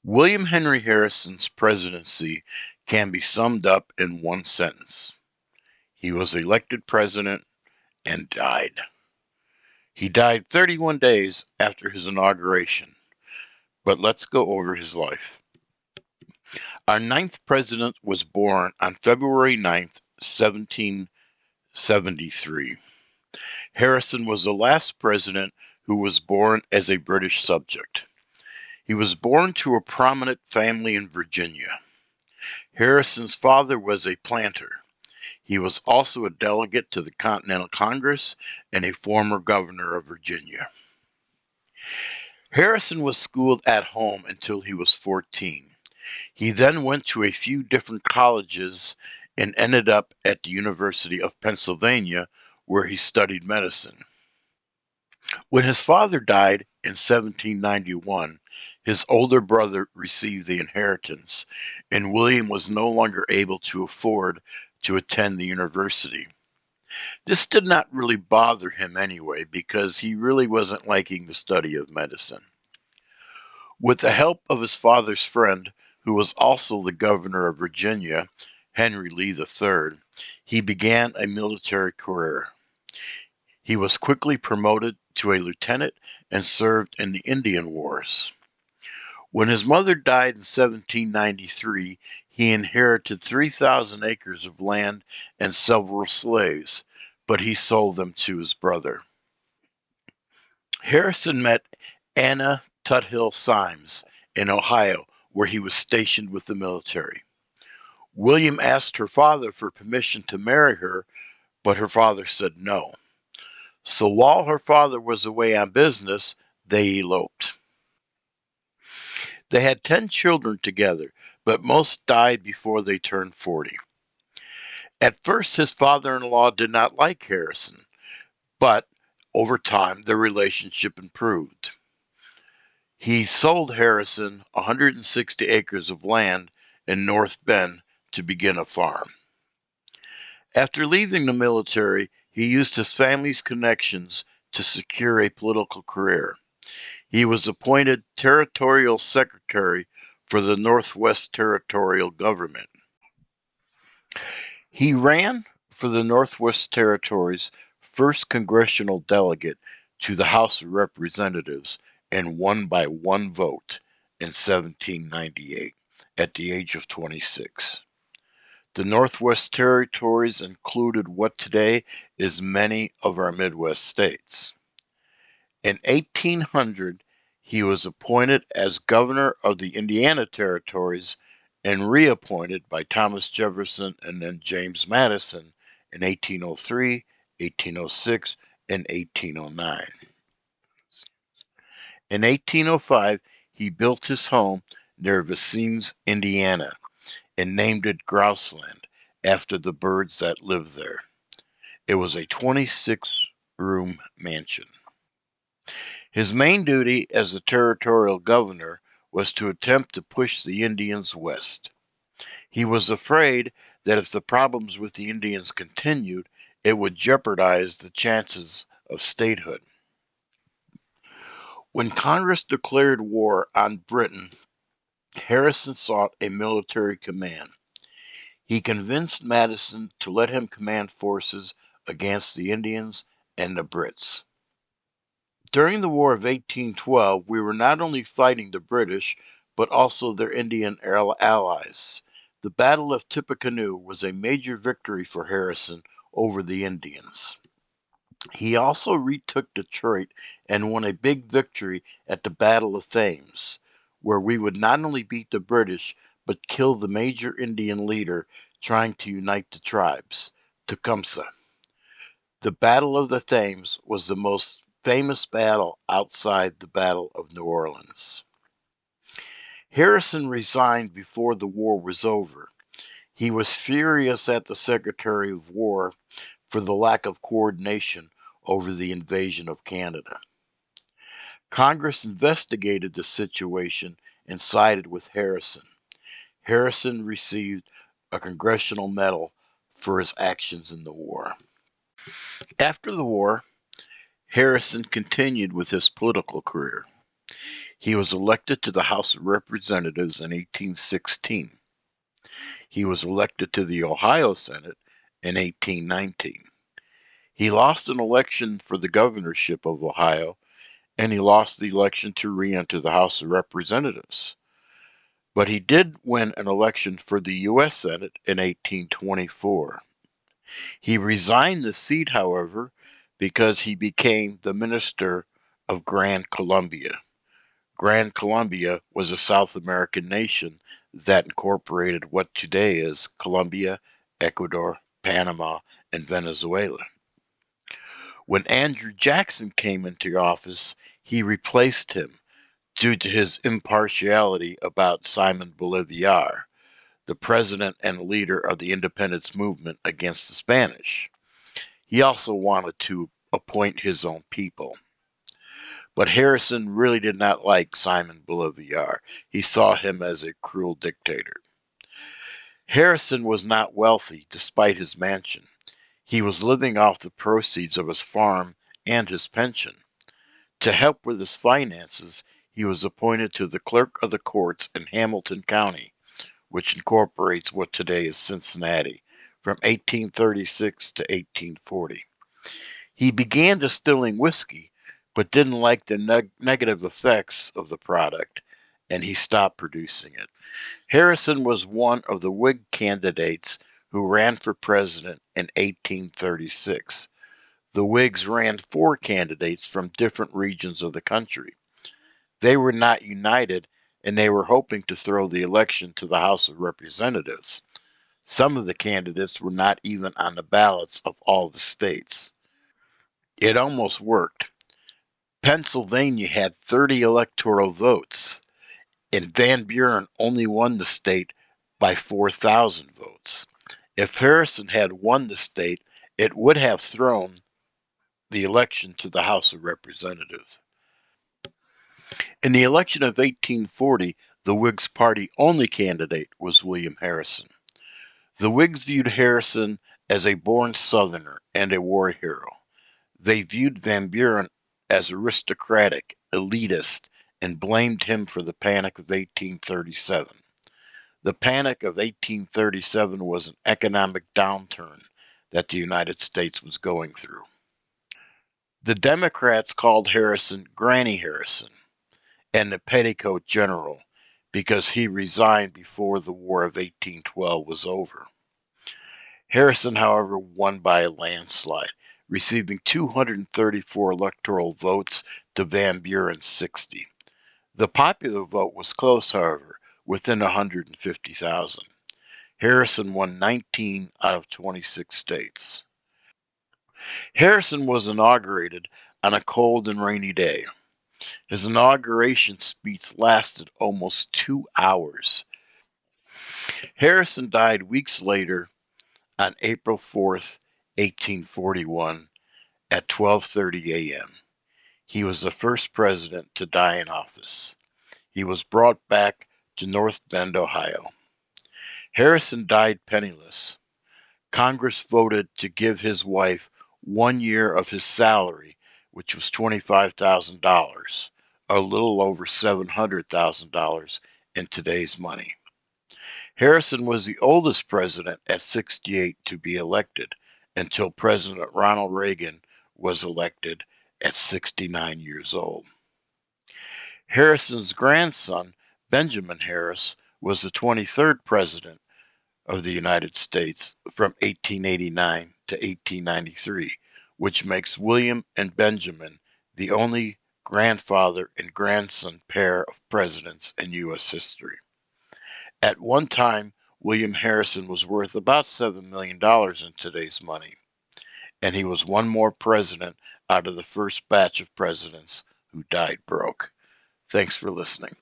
William Henry Harrison's presidency can be summed up in one sentence. He was elected president and died. He died 31 days after his inauguration. But let's go over his life. Our ninth president was born on February 9th, 1773. Harrison was the last president who was born as a British subject. He was born to a prominent family in Virginia. Harrison's father was a planter. He was also a delegate to the Continental Congress and a former governor of Virginia. Harrison was schooled at home until he was 14. He then went to a few different colleges and ended up at the University of Pennsylvania, where he studied medicine. When his father died in 1791, his older brother received the inheritance, and William was no longer able to afford to attend the university. This did not really bother him anyway, because he really wasn't liking the study of medicine. With the help of his father's friend, who was also the governor of Virginia, Henry Lee III, he began a military career. He was quickly promoted to a lieutenant and served in the Indian Wars. When his mother died in 1793, he inherited 3,000 acres of land and several slaves, but he sold them to his brother. Harrison met Anna Tuthill Symes in Ohio, where he was stationed with the military. William asked her father for permission to marry her, but her father said no. So while her father was away on business, they eloped. They had 10 children together, but most died before they turned 40. At first, his father-in-law did not like Harrison, but over time, their relationship improved. He sold Harrison 160 acres of land in North Bend to begin a farm. After leaving the military, he used his family's connections to secure a political career. He was appointed Territorial Secretary for the Northwest Territorial Government. He ran for the Northwest Territories' first congressional delegate to the House of Representatives and won by one vote in 1798 at the age of 26. The Northwest Territories included what today is many of our Midwest states. In 1800, he was appointed as governor of the Indiana Territories and reappointed by Thomas Jefferson and then James Madison in 1803, 1806, and 1809. In 1805, he built his home near Vincennes, Indiana, and named it Grouseland after the birds that lived there. It was a 26-room mansion. His main duty as the territorial governor was to attempt to push the Indians west. He was afraid that if the problems with the Indians continued, it would jeopardize the chances of statehood. When Congress declared war on Britain, Harrison sought a military command. He convinced Madison to let him command forces against the Indians and the Brits. During the War of 1812, we were not only fighting the British, but also their Indian allies. The Battle of Tippecanoe was a major victory for Harrison over the Indians. He also retook Detroit and won a big victory at the Battle of Thames, where we would not only beat the British, but kill the major Indian leader trying to unite the tribes, Tecumseh. The Battle of the Thames was the most famous battle outside the Battle of New Orleans. Harrison resigned before the war was over. He was furious at the Secretary of War for the lack of coordination over the invasion of Canada. Congress investigated the situation and sided with Harrison. Harrison received a Congressional Medal for his actions in the war. After the war, Harrison continued with his political career. He was elected to the House of Representatives in 1816. He was elected to the Ohio Senate in 1819. He lost an election for the governorship of Ohio, and he lost the election to re-enter the House of Representatives. But he did win an election for the U.S. Senate in 1824. He resigned the seat, however, because he became the minister of Gran Colombia. Gran Colombia was a South American nation that incorporated what today is Colombia, Ecuador, Panama, and Venezuela. When Andrew Jackson came into office, he replaced him due to his impartiality about Simon Bolivar, the president and leader of the independence movement against the Spanish. He also wanted to appoint his own people. But Harrison really did not like Simon Bolivar. He saw him as a cruel dictator. Harrison was not wealthy despite his mansion. He was living off the proceeds of his farm and his pension. To help with his finances, he was appointed to the clerk of the courts in Hamilton County, which incorporates what today is Cincinnati, from 1836 to 1840. He began distilling whiskey, but didn't like the negative effects of the product, and he stopped producing it. Harrison was one of the Whig candidates who ran for president in 1836. The Whigs ran 4 candidates from different regions of the country. They were not united, and they were hoping to throw the election to the House of Representatives. Some of the candidates were not even on the ballots of all the states. It almost worked. Pennsylvania had 30 electoral votes, and Van Buren only won the state by 4,000 votes. If Harrison had won the state, it would have thrown the election to the House of Representatives. In the election of 1840, the Whigs' party only candidate was William Harrison. The Whigs viewed Harrison as a born Southerner and a war hero. They viewed Van Buren as aristocratic, elitist, and blamed him for the Panic of 1837. The Panic of 1837 was an economic downturn that the United States was going through. The Democrats called Harrison Granny Harrison and the Petticoat General because he resigned before the War of 1812 was over. Harrison, however, won by a landslide, receiving 234 electoral votes to Van Buren's 60. The popular vote was close, however, within 150,000. Harrison won 19 out of 26 states. Harrison was inaugurated on a cold and rainy day. His inauguration speech lasted almost 2 hours. Harrison died weeks later on April 4th, 1841 at 12:30 a.m. He was the first president to die in office. He was brought back to North Bend, Ohio. Harrison died penniless. Congress voted to give his wife 1 year of his salary, which was $25,000, a little over $700,000 in today's money. Harrison was the oldest president at 68 to be elected until President Ronald Reagan was elected at 69 years old. Harrison's grandson, Benjamin Harris, was the 23rd president of the United States from 1889 to 1893, which makes William and Benjamin the only grandfather and grandson pair of presidents in U.S. history. At one time, William Harrison was worth about $7 million in today's money, and he was one more president out of the first batch of presidents who died broke. Thanks for listening.